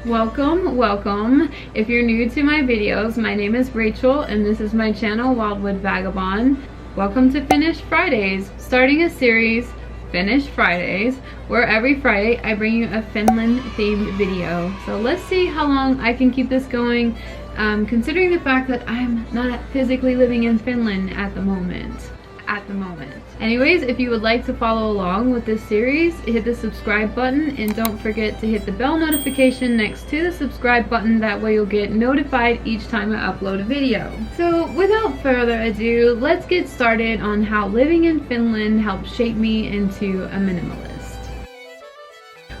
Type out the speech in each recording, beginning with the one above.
Welcome. If you're new to my videos, my name is Rachel and this is my channel, Wildwood Vagabond. Welcome to Finnish Fridays, starting a series, Finnish Fridays, where every Friday I bring you a Finland themed video. So let's see how long I can keep this going, considering the fact that I'm not physically living in Finland at the moment. Anyways, if you would like to follow along with this series, hit the subscribe button and don't forget to hit the bell notification next to the subscribe button. That way you'll get notified each time I upload a video. So without further ado, let's get started on how living in Finland helped shape me into a minimalist.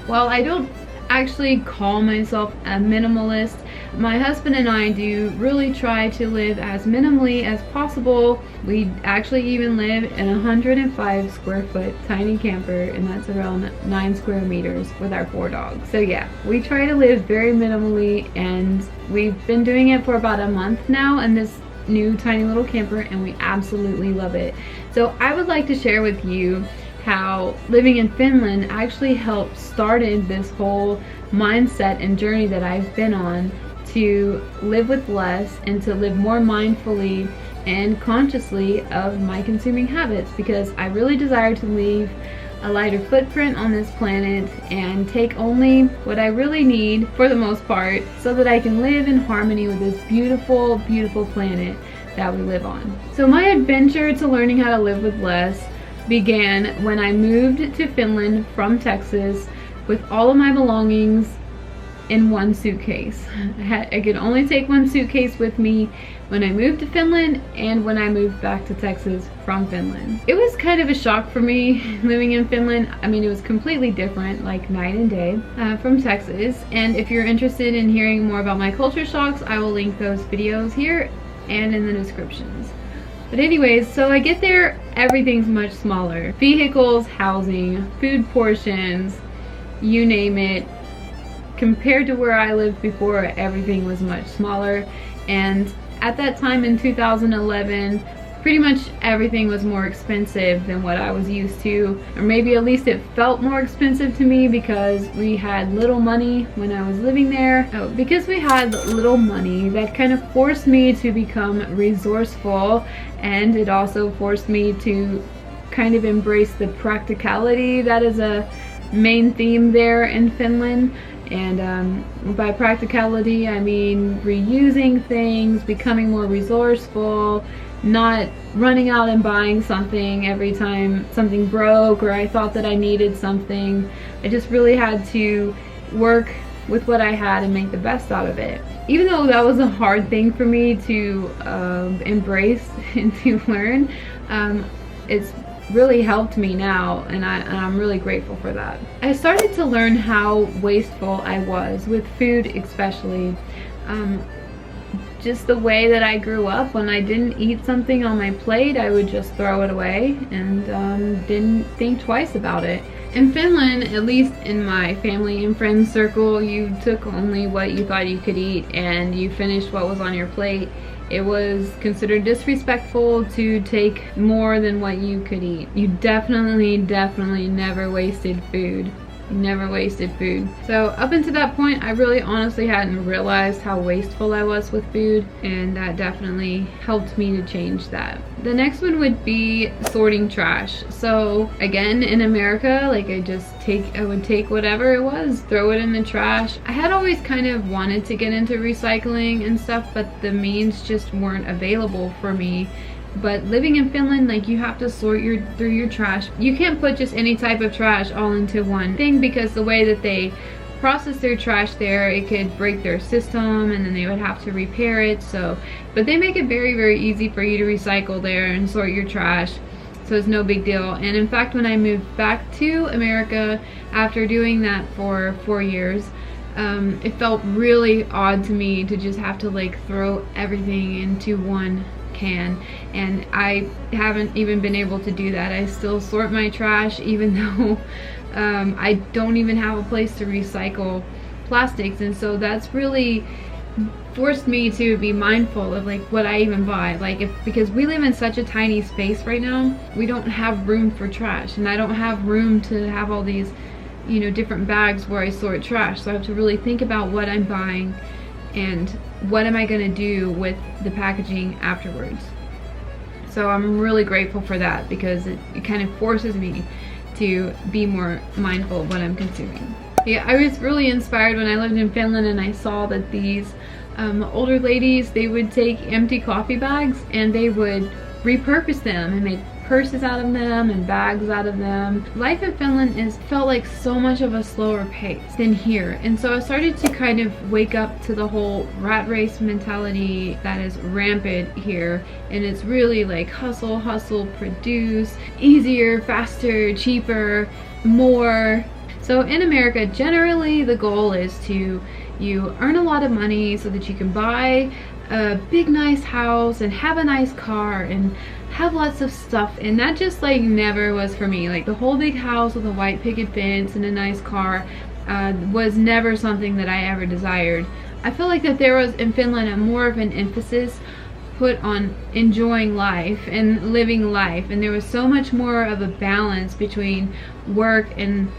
While I don't actually call myself a minimalist, my husband and I do really try to live as minimally as possible. We actually even live in a 105 square foot tiny camper, and that's around 9 square meters with our 4 dogs. So yeah, we try to live very minimally, and we've been doing it for about a month now in this new tiny little camper, and we absolutely love it. So I would like to share with you how living in Finland actually helped started this whole mindset and journey that I've been on to live with less and to live more mindfully and consciously of my consuming habits, because I really desire to leave a lighter footprint on this planet and take only what I really need for the most part, so that I can live in harmony with this beautiful, beautiful planet that we live on. So my adventure to learning how to live with less began when I moved to Finland from Texas with all of my belongings in one suitcase. I could only take one suitcase with me when I moved to Finland and when I moved back to Texas from Finland. It was kind of a shock for me living in Finland. I mean, it was completely different, like night and day, from Texas. And if you're interested in hearing more about my culture shocks, I will link those videos here and in the descriptions. But anyways, so I get there, everything's much smaller. Vehicles, housing, food portions, you name it. Compared to where I lived before, everything was much smaller. And at that time in 2011, pretty much everything was more expensive than what I was used to, or maybe at least it felt more expensive to me because we had little money when I was living there. Because we had little money, that kind of forced me to become resourceful, and it also forced me to kind of embrace the practicality that is a main theme there in Finland. And by practicality, I mean reusing things, becoming more resourceful, not running out and buying something every time something broke or I thought that I needed something. I just really had to work with what I had and make the best out of it. Even though that was a hard thing for me to embrace and to learn, it's really helped me now, and I'm really grateful for that. I started to learn how wasteful I was with food, especially. Just the way that I grew up, when I didn't eat something on my plate, I would just throw it away and didn't think twice about it. In Finland, at least in my family and friends circle, you took only what you thought you could eat and you finished what was on your plate. It was considered disrespectful to take more than what you could eat. You definitely never wasted food. Never wasted food. So up until that point, I really honestly hadn't realized how wasteful I was with food, and that definitely helped me to change that. The next one would be sorting trash. So again, in America, like I would take whatever it was, throw it in the trash. I had always kind of wanted to get into recycling and stuff, but the means just weren't available for me. But living in Finland, like, you have to sort through your trash. You can't put just any type of trash all into one thing, because the way that they process their trash there, it could break their system and then they would have to repair it. So, but they make it very easy for you to recycle there and sort your trash. So it's no big deal. And in fact, when I moved back to America after doing that for 4 years, it felt really odd to me to just have to like throw everything into one can, and I haven't even been able to do that. I still sort my trash, even though I don't even have a place to recycle plastics. And so that's really forced me to be mindful of like what I even buy. Like, because we live in such a tiny space right now, we don't have room for trash, and I don't have room to have all these you know, different bags where I sort trash. So I have to really think about what I'm buying and what am I going to do with the packaging afterwards. So I'm really grateful for that, because it kind of forces me to be more mindful of what I'm consuming. Yeah, I was really inspired when I lived in Finland and I saw that these older ladies, they would take empty coffee bags and they would repurpose them and make purses out of them and bags out of them. Life in Finland felt like so much of a slower pace than here, and so I started to kind of wake up to the whole rat race mentality that is rampant here, and it's really like hustle, hustle, produce, easier, faster, cheaper, more. So in America, generally the goal is to you earn a lot of money so that you can buy a big nice house and have a nice car and have lots of stuff, and that just like never was for me. Like the whole big house with a white picket fence and a nice car was never something that I ever desired. I feel like that there was in Finland a more of an emphasis put on enjoying life and living life, and there was so much more of a balance between work and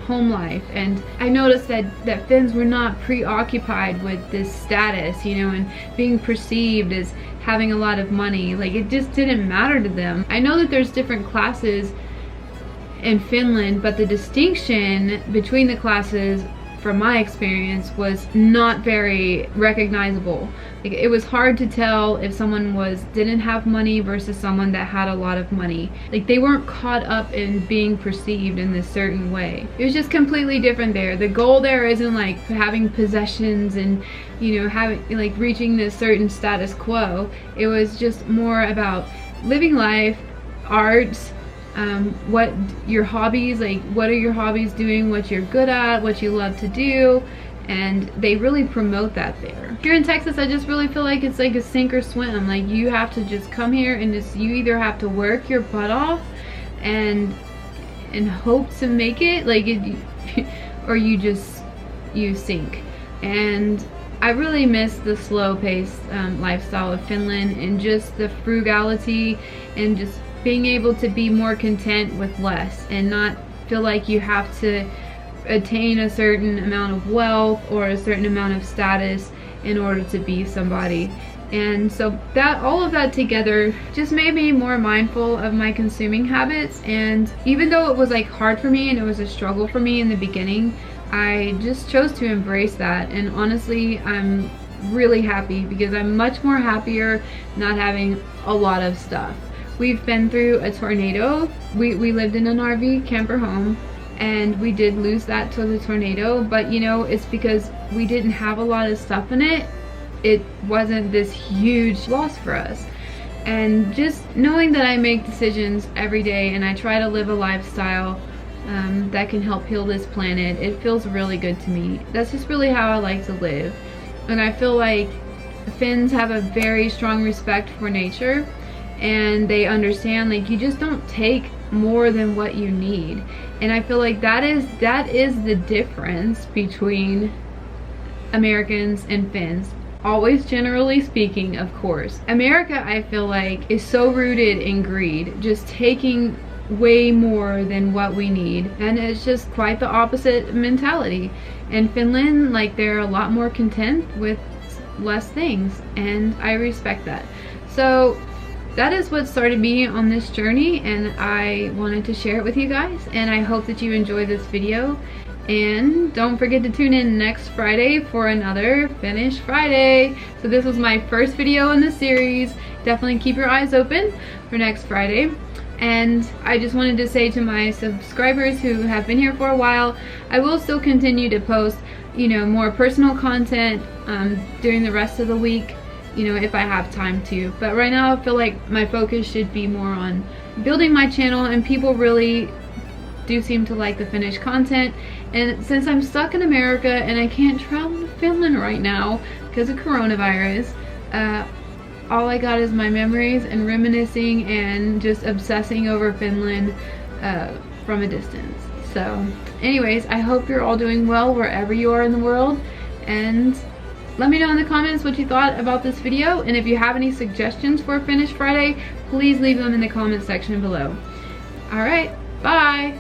home life. And I noticed that Finns were not preoccupied with this status, you know, and being perceived as having a lot of money. Like it just didn't matter to them. I know that there's different classes in Finland, but the distinction between the classes from my experience was not very recognizable. Like, it was hard to tell if someone didn't have money versus someone that had a lot of money. Like they weren't caught up in being perceived in this certain way. It was just completely different there. The goal there isn't like having possessions and, you know, having like reaching this certain status quo. It was just more about living life, arts, what your hobbies, like what are your hobbies doing, what you're good at, what you love to do, and they really promote that there. Here in Texas, I just really feel like it's like a sink or swim. Like you have to just come here and you either have to work your butt off and hope to make it, like or you sink. And I really miss the slow-paced lifestyle of Finland, and just the frugality and just being able to be more content with less and not feel like you have to attain a certain amount of wealth or a certain amount of status in order to be somebody. And so that all of that together just made me more mindful of my consuming habits. And even though it was like hard for me and it was a struggle for me in the beginning, I just chose to embrace that. And honestly, I'm really happy, because I'm much more happier not having a lot of stuff. We've been through a tornado. We lived in an RV camper home, and we did lose that to the tornado, but you know, it's because we didn't have a lot of stuff in it. It wasn't this huge loss for us. And just knowing that I make decisions every day and I try to live a lifestyle that can help heal this planet, it feels really good to me. That's just really how I like to live. And I feel like Finns have a very strong respect for nature, and they understand like you just don't take more than what you need. And I feel like that is the difference between Americans and Finns. Always generally speaking, of course. America, I feel like, is so rooted in greed, just taking way more than what we need, and it's just quite the opposite mentality. In Finland, like, they're a lot more content with less things, and I respect that. So that is what started me on this journey, and I wanted to share it with you guys, and I hope that you enjoy this video. And don't forget to tune in next Friday for another Finnish Friday. So this was my first video in the series. Definitely keep your eyes open for next Friday. And I just wanted to say to my subscribers who have been here for a while, I will still continue to post, you know, more personal content during the rest of the week, you know, if I have time to. But right now I feel like my focus should be more on building my channel, and people really do seem to like the Finnish content. And since I'm stuck in America and I can't travel to Finland right now because of coronavirus, all I got is my memories and reminiscing and just obsessing over Finland from a distance. So anyways, I hope you're all doing well wherever you are in the world, and let me know in the comments what you thought about this video, and if you have any suggestions for Finnish Friday, please leave them in the comment section below. Alright, bye!